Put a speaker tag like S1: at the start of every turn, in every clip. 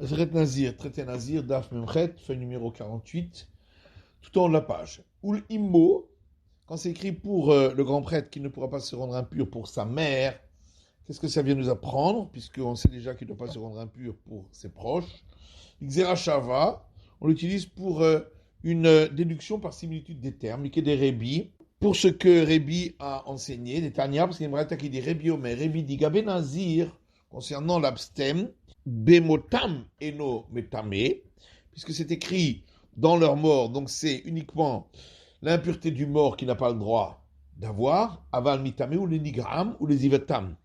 S1: Zeret Nazir, traité Nazir, Daf Memchet, feuille numéro 48, tout en haut de la page. Oul Immo, quand c'est écrit pour le grand prêtre qui ne pourra pas se rendre impur pour sa mère, qu'est-ce que ça vient nous apprendre, puisqu'on sait déjà qu'il ne doit pas se rendre impur pour ses proches. Xera Shava, on l'utilise pour une déduction par similitude des termes, qui est des Rébi, pour ce que Rébi a enseigné, des Tanya, parce qu'il y a une braïta qui dit Rébi Omer, Rébi dit Gabé Nazir, concernant l'abstème, Bemotam eno metame, puisque c'est écrit dans leur mort, donc c'est uniquement l'impureté du mort qui n'a pas le droit d'avoir, aval mitame ou les nigram ou les ivatam.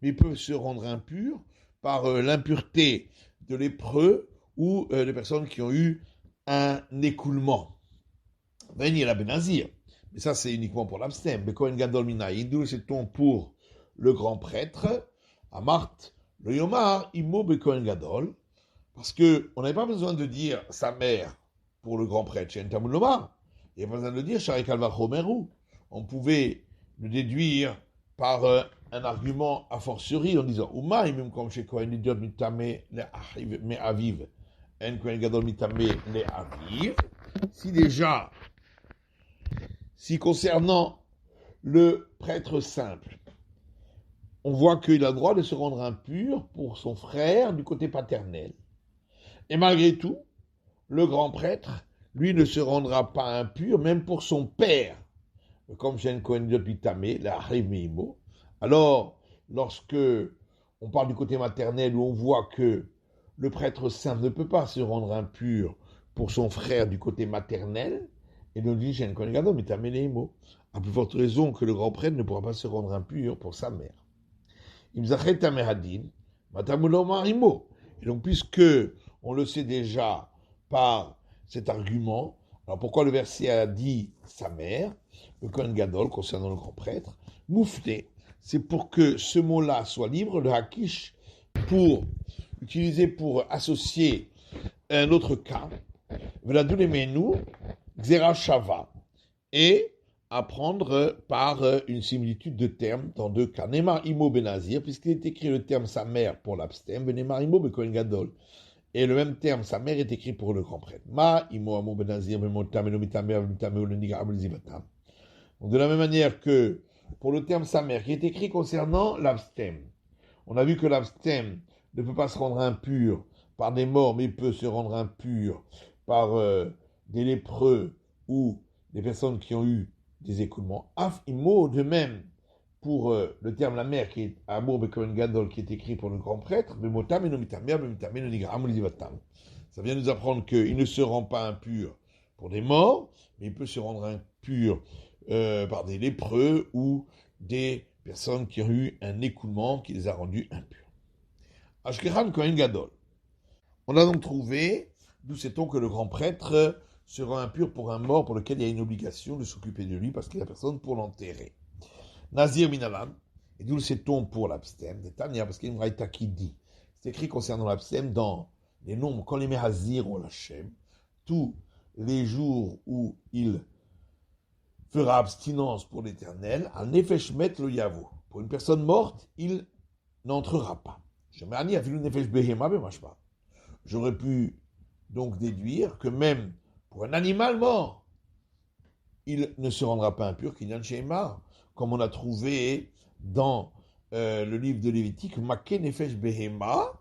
S1: Mais ils peuvent se rendre impurs par l'impureté de lépreux ou les personnes qui ont eu un écoulement. Venir la benazir. Mais ça, c'est uniquement pour l'abstème. Mais Kohen Gadol Minaïdou, c'est ton pour le grand prêtre, Amart, le Yomar, Immo Bekohen Gadol, parce qu'on n'avait pas besoin de dire sa mère pour le grand prêtre, chez Ntamul Lomar. Il n'y avait pas besoin de le dire, Sharik Alvachomeru. On pouvait le déduire par un argument a fortiori en disant Uma, même comme chez Kohen Idiot Mitame le Aviv, En Kohen Gadol Mitame le Aviv. Si concernant le prêtre simple, on voit qu'il a le droit de se rendre impur pour son frère du côté paternel. Et malgré tout, le grand prêtre, lui, ne se rendra pas impur, même pour son père. Comme chez Kohen Diot Mitame, la Harimimo. Alors, lorsque on parle du côté maternel, où on voit que le prêtre simple ne peut pas se rendre impur pour son frère du côté maternel, et nous dit chez Kohen Gadol Mitame Leimo, à plus forte raison que le grand prêtre ne pourra pas se rendre impur pour sa mère. Et donc, puisque on le sait déjà par cet argument, alors pourquoi le verset a dit sa mère, le Kohen Gadol, concernant le grand prêtre, moufté, c'est pour que ce mot-là soit libre, le hakish, pour utiliser pour associer un autre cas, Veladulemenu, Xera Shava, et apprendre par une similitude de termes dans deux cas. Neymar Imo Benazir, puisqu'il est écrit le terme sa mère pour l'abstème, Neymar Imo Bekohen Gadol. Et le même terme, sa mère, est écrit pour le grand prêtre. Ma Imo Amo Benazir, Bemotam, Enomitame, Avmitame, Olenigram, Lizivatam. Donc de la même manière que pour le terme sa mère, qui est écrit concernant l'abstème, on a vu que l'abstème ne peut pas se rendre impur par des morts, mais il peut se rendre impur par des lépreux ou des personnes qui ont eu des écoulements. Af imo, de même pour le terme la mère qui est Amour Bekohen Gadol, qui est écrit pour le grand prêtre, Bemotam Enomitameh, Bemotam Enonigram, Lizivatam. Ça vient nous apprendre qu'il ne se rend pas impur pour des morts, mais il peut se rendre impur par des lépreux ou des personnes qui ont eu un écoulement qui les a rendus impurs. Ashkechan Kohen Gadol. On a donc trouvé, d'où sait-on que le grand prêtre sera impur pour un mort pour lequel il y a une obligation de s'occuper de lui parce qu'il n'y a personne pour l'enterrer. Nazir Minalam, et d'où sait-on pour l'abstème, des Tanya, parce qu'il y a une braïta qui dit, c'est écrit concernant l'abstème dans les nombres, quand les Mehazir ont l'Hachem, tous les jours où il fera abstinence pour l'éternel, un nefesh met lo yavo. Pour une personne morte, il n'entrera pas. J'aurais pu donc déduire que même pour un animal mort, il ne se rendra pas impur, Kinyan Shema, comme on a trouvé dans le livre de Lévitique, Make Nefesh Behema,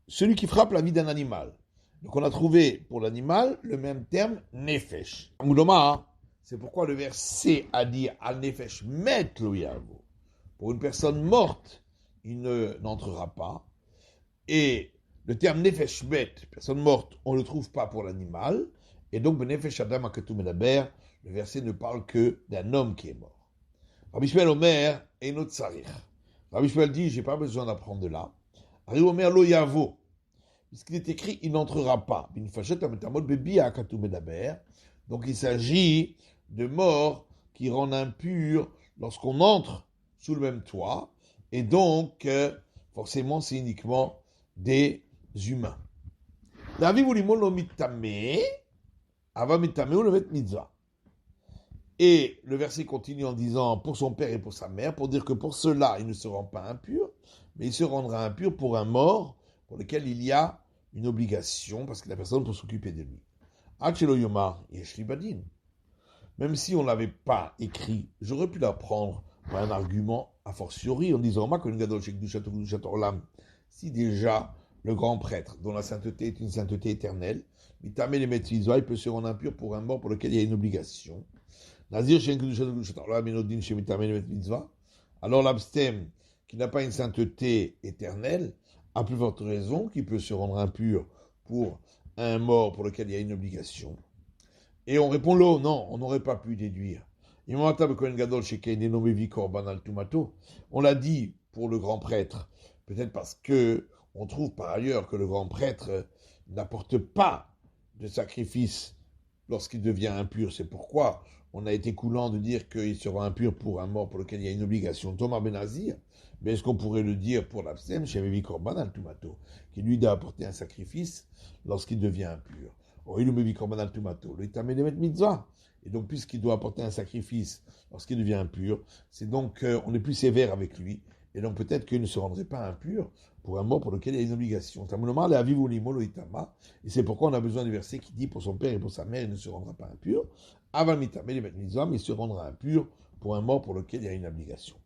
S1: celui qui frappe la vie d'un animal. Donc on a trouvé pour l'animal le même terme Nefesh. Mouloma, c'est pourquoi le verset a dit Al Nefesh Met Lo Yavo. Pour une personne morte, il n'entrera pas. Et le terme Nefesh Met, personne morte, on ne le trouve pas pour l'animal. Et donc, Nefesh Adam Akatou Medaber, le verset ne parle que d'un homme qui est mort. Rabbi Shmuel Omer et notre Sarich. Rabbi Shmuel dit, j'ai pas besoin d'apprendre de là. Rabbi Omer Lo Yavo. Puisqu'il est écrit, il n'entrera pas. Donc il s'agit de morts qui rendent impurs lorsqu'on entre sous le même toit. Et donc, forcément, c'est uniquement des humains. Et le verset continue en disant pour son père et pour sa mère, pour dire que pour cela, il ne se rend pas impur, mais il se rendra impur pour un mort pour lequel il y a une obligation parce qu'il n'y a personne pour s'occuper de lui. Achelo Yomar, Yeshli Badin. Même si on ne l'avait pas écrit, j'aurais pu l'apprendre par un argument a fortiori en disant si déjà le grand prêtre, dont la sainteté est une sainteté éternelle, il peut se rendre impur pour un mort pour lequel il y a une obligation. Alors l'abstème, qui n'a pas une sainteté éternelle, a plus forte raison qu'il peut se rendre impur pour un mort pour lequel il y a une obligation. Et on répond là, non, on n'aurait pas pu déduire. On l'a dit pour le grand prêtre, peut-être parce que on trouve par ailleurs que le grand prêtre n'apporte pas de sacrifice lorsqu'il devient impur. C'est pourquoi on a été coulant de dire qu'il sera impur pour un mort pour lequel il y a une obligation. Thomas Benazir, mais est-ce qu'on pourrait le dire pour l'abstème, chez Mevi Korban al Tumato, qui lui doit apporter un sacrifice lorsqu'il devient impur. Oui, le Mevi Korban al Tumato, le Itamé Demet Mitzvah. Et donc, puisqu'il doit apporter un sacrifice lorsqu'il devient impur, c'est donc on est plus sévère avec lui. Et donc, peut-être qu'il ne se rendrait pas impur pour un mort pour lequel il y a une obligation. Et c'est pourquoi on a besoin du verset qui dit pour son père et pour sa mère, il ne se rendra pas impur. Aval mitamé les mitzvah, mais il se rendra impur pour un mort pour lequel il y a une obligation.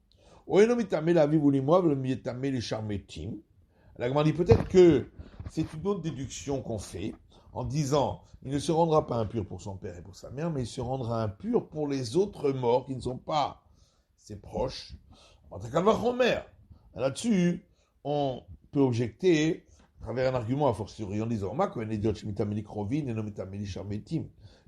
S1: La Gemara dit peut-être que c'est une autre déduction qu'on fait en disant il ne se rendra pas impur pour son père et pour sa mère, mais il se rendra impur pour les autres morts qui ne sont pas ses proches. Là-dessus, on peut objecter à travers un argument a fortiori en disant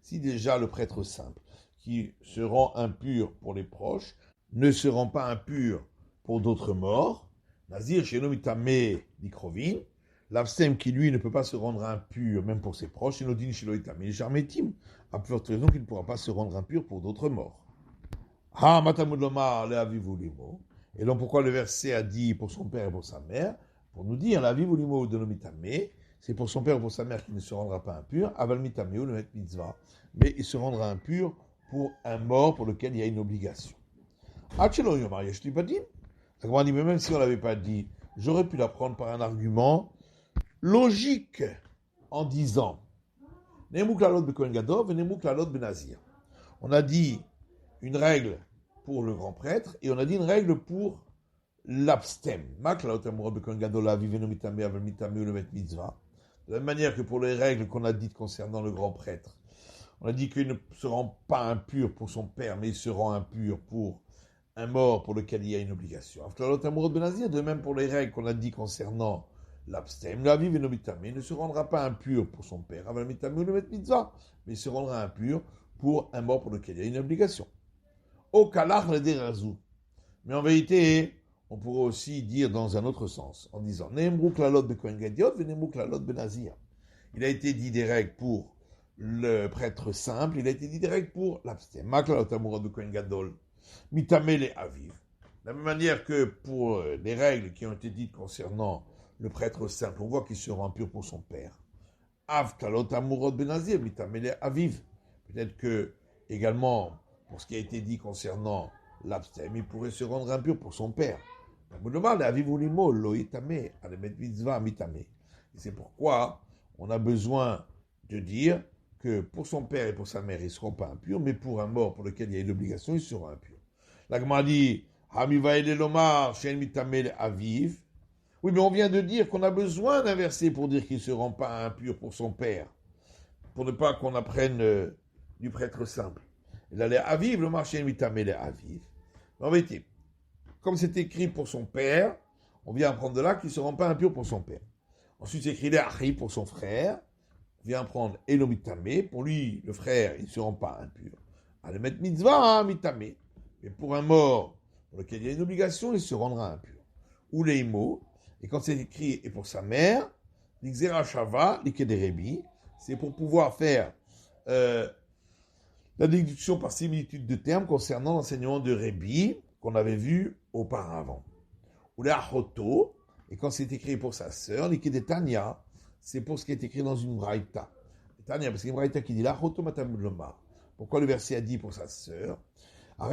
S1: si déjà le prêtre simple qui se rend impur pour les proches ne se rend pas impur pour d'autres morts, Nazir Shenomitame Likrovin, l'abstème qui lui ne peut pas se rendre impur même pour ses proches, Shenodin Sheloitame Lisharmetim, a plus forte raison qu'il ne pourra pas se rendre impur pour d'autres morts. Ha Matamud Lomar le Avivu Limo. Et donc pourquoi le verset a dit pour son père et pour sa mère, pour nous dire la Avivu Limo de Nomitame, c'est pour son père et pour sa mère qui ne se rendra pas impur, Aval Mitame ou le Met Mitzvah, mais il se rendra impur pour un mort pour lequel il y a une obligation. Achelo Yomar Yeshli Badin. Ça dit, mais même si on ne l'avait pas dit, j'aurais pu l'apprendre par un argument logique en disant Nemuk lalot bekohen gadol, nemuk lalot benazir. On a dit une règle pour le grand prêtre et on a dit une règle pour l'abstème. Mak lalot amurot bekohen gadol, avivenu mitame, aval mitame, ou le met mitzvah. De la même manière que pour les règles qu'on a dites concernant le grand prêtre, on a dit qu'il ne se rend pas impur pour son père, mais il se rend impur pour un mort pour lequel il y a une obligation. De même pour les règles qu'on a dit concernant l'abstème, la vie il ne se rendra pas impur pour son père, mais il se rendra impur pour un mort pour lequel il y a une obligation. Au kalach le derazou. Mais en vérité, on pourrait aussi dire dans un autre sens, en disant il a été dit des règles pour le prêtre simple, il a été dit des règles pour l'abstème. Mitame les aviv. De la même manière que pour les règles qui ont été dites concernant le prêtre simple, on voit qu'il se rend impur pour son père. Av talot amurot benazir, mitame les aviv. Peut-être que, également, pour ce qui a été dit concernant l'abstème, il pourrait se rendre impur pour son père. Et c'est pourquoi on a besoin de dire que pour son père et pour sa mère, ils ne seront pas impurs, mais pour un mort pour lequel il y a une obligation, ils seront impurs. La Gemara dit, aviv. Oui, mais on vient de dire qu'on a besoin d'un verset pour dire qu'il ne se rend pas impur pour son père, pour ne pas qu'on apprenne du prêtre simple. Il allait aviv, le marché mitamele aviv. En vérité, comme c'est écrit pour son père, on vient apprendre de là qu'il ne se rend pas impur pour son père. Ensuite, c'est écrit les achi pour son frère. On vient apprendre elomitame. Pour lui, le frère, il ne se rend pas impur. Allez mettre mitzvah, mitame. Mais pour un mort pour lequel il y a une obligation, il se rendra impur. Ou les mots, et quand c'est écrit et pour sa mère, l'ixera shava, l'ikederebi, c'est pour pouvoir faire la déduction par similitude de termes concernant l'enseignement de Rébi qu'on avait vu auparavant. Ou les achoto, et quand c'est écrit pour sa sœur, l'ikederetania, c'est pour ce qui est écrit dans une braïta. Tania, parce qu'il y a une braïta qui dit l'achoto matamud lomar. Pourquoi le verset a dit pour sa sœur? Pour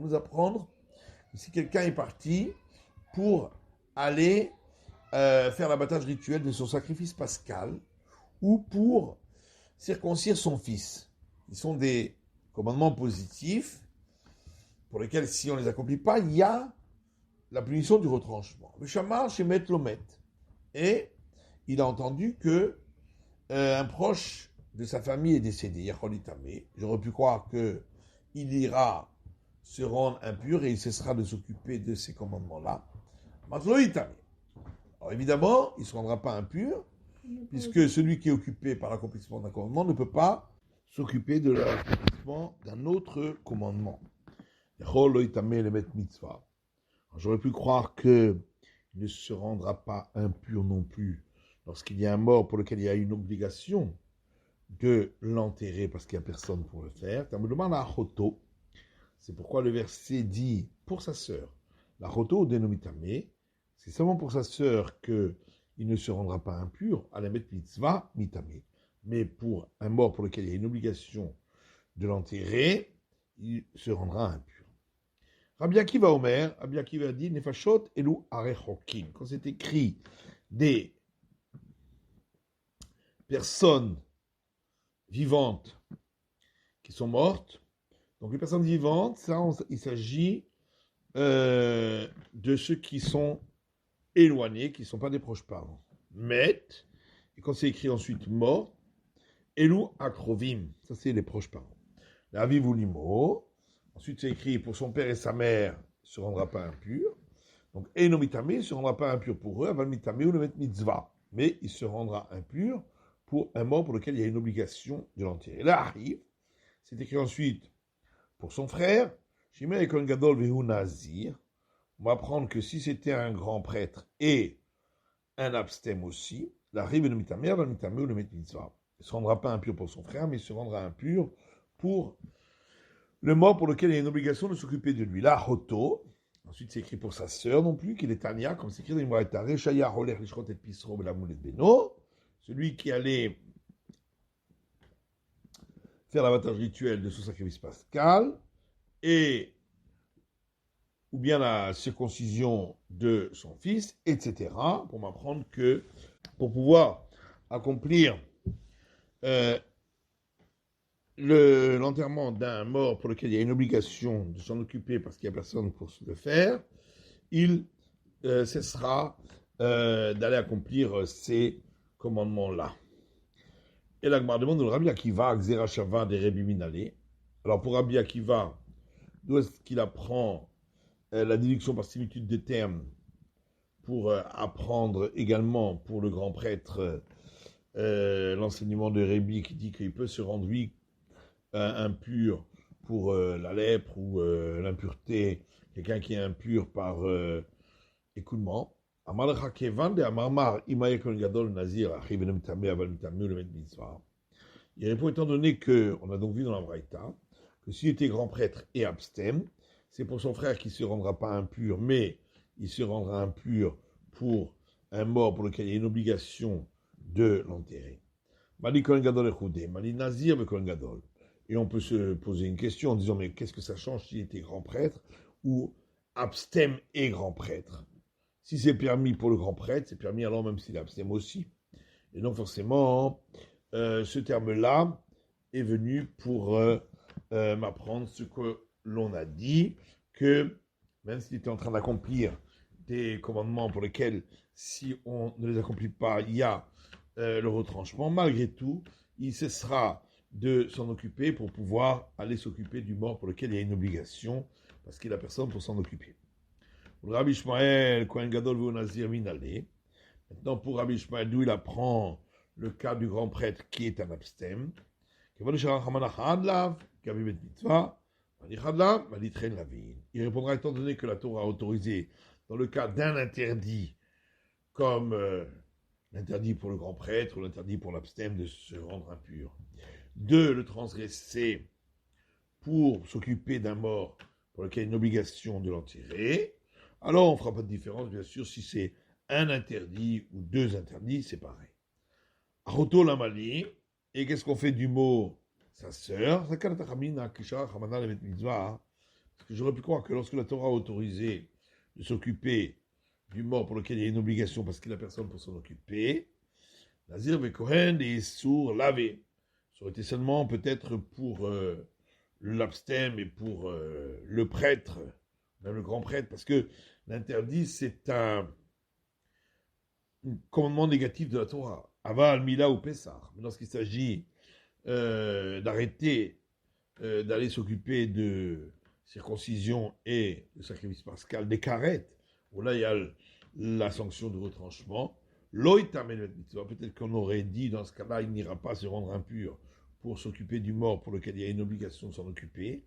S1: nous apprendre que si quelqu'un est parti pour aller faire l'abattage rituel de son sacrifice pascal ou pour circoncire son fils. Ils sont des commandements positifs pour lesquels, si on ne les accomplit pas, il y a la punition du retranchement. Le chamar chez Met Lomet. Et il a entendu que un proche de sa famille est décédé, Yacholitame. J'aurais pu croire qu'il ira se rendre impur et il cessera de s'occuper de ces commandements-là. Matloitame. Alors évidemment, il ne se rendra pas impur, puisque celui qui est occupé par l'accomplissement d'un commandement ne peut pas s'occuper de l'accomplissement d'un autre commandement. J'aurais pu croire qu'il ne se rendra pas impur non plus lorsqu'il y a un mort pour lequel il y a une obligation de l'enterrer parce qu'il n'y a personne pour le faire. C'est pourquoi le verset dit pour sa sœur, la choto denomitame, c'est seulement pour sa sœur qu'il ne se rendra pas impur, à la mettre mitzvah mitame. Mais pour un mort pour lequel il y a une obligation de l'enterrer, il se rendra impur. Rabbi Akiva Omer, Rabbi Akiva dit Nefashot elu arechokin. Quand c'est écrit des personnes vivantes qui sont mortes, donc les personnes vivantes, ça, il s'agit de ceux qui sont éloignés, qui ne sont pas des proches parents. Met, et quand c'est écrit ensuite mort, elu akrovim, ça c'est les proches parents. La vie ou limo. Ensuite, c'est écrit pour son père et sa mère, il ne se rendra pas impur. Donc, Einomitame, il ne se rendra pas impur pour eux, Avalmitame ou le met mitzvah. Mais il se rendra impur pour un mort pour lequel il y a une obligation de l'enterrer. Là arrive, c'est écrit ensuite pour son frère, Shimei Kohen Gadol Vehu Nazir. On va apprendre que si c'était un grand prêtre et un abstem aussi, la rive de Mitame, Avalmitame ou le met mitzvah. Il ne se rendra pas impur pour son frère, mais il se rendra impur pour le mort pour lequel il y a une obligation de s'occuper de lui. La Hoto, ensuite c'est écrit pour sa sœur non plus, qu'il est Tania, comme c'est écrit dans l'Imoraïta, Reshaya Holer Lishrot et Pisro Belamoulet Beno, celui qui allait faire l'abattage rituel de son sacrifice pascal, et ou bien la circoncision de son fils, etc., pour m'apprendre que pour pouvoir accomplir l'enterrement d'un mort pour lequel il y a une obligation de s'en occuper parce qu'il n'y a personne pour le faire, il cessera d'aller accomplir ces commandements-là. Et la Gemara demande de Rabbi Akiva, Xera Shava des Rebbi Minale. Alors pour Rabbi Akiva, d'où est-ce qu'il apprend la déduction par similitude des termes pour apprendre également pour le grand prêtre l'enseignement de Rebbi qui dit qu'il peut se rendre lui impur pour la lèpre ou l'impureté, quelqu'un qui est impur par écoulement. Il répond étant donné qu'on a donc vu dans la Braïta que s'il était grand prêtre et abstem, c'est pour son frère qui ne se rendra pas impur, mais il se rendra impur pour un mort pour lequel il y a une obligation de l'enterrer. Mali Kohen Gadol Echoudé, Mali Nazir ve Kohen Gadol. Et on peut se poser une question en disant, mais qu'est-ce que ça change s'il était grand prêtre ou abstem et grand prêtre? Si c'est permis pour le grand prêtre, c'est permis alors même s'il est abstem aussi. Et donc forcément, ce terme-là est venu pour m'apprendre ce que l'on a dit, que même s'il était en train d'accomplir des commandements pour lesquels, si on ne les accomplit pas, il y a le retranchement, malgré tout, il cessera de s'en occuper pour pouvoir aller s'occuper du mort pour lequel il y a une obligation, parce qu'il n'a personne pour s'en occuper. Pour Rabbi Ishmael, Kohen Gadol Vehu Nazir Minale. Maintenant, pour Rabbi Ishmael, d'où il apprend le cas du grand prêtre qui est un abstem. Il répondra étant donné que la Torah a autorisé, dans le cas d'un interdit, comme l'interdit pour le grand prêtre ou l'interdit pour l'abstem de se rendre impur, de le transgresser pour s'occuper d'un mort pour lequel il y a une obligation de l'enterrer, alors on ne fera pas de différence, bien sûr, si c'est un interdit ou deux interdits, c'est pareil. Achoto Lamali, et qu'est-ce qu'on fait du mot sa sœur? Parce que j'aurais pu croire que lorsque la Torah a autorisé de s'occuper du mort pour lequel il y a une obligation parce qu'il n'a personne pour s'en occuper, Nazir Vekohen est sourd lavé. Ça aurait été seulement peut-être pour l'abstème et pour le prêtre, même le grand prêtre, parce que l'interdit, c'est un commandement négatif de la Torah. Aval, Mila ou Pessah. Mais lorsqu'il s'agit d'arrêter d'aller s'occuper de circoncision et de sacrifice pascal, des carettes, où là il y a la sanction de retranchement, peut-être qu'on aurait dit dans ce cas-là, il n'ira pas se rendre impur pour s'occuper du mort pour lequel il y a une obligation de s'en occuper.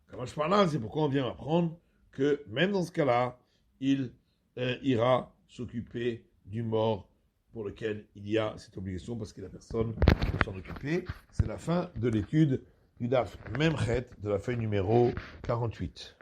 S1: Comme je parle là, c'est pourquoi on vient apprendre que même dans ce cas-là, il ira s'occuper du mort pour lequel il y a cette obligation parce qu'il n'y a personne pour s'en occuper. C'est la fin de l'étude du DAF Memchet de la feuille numéro 48.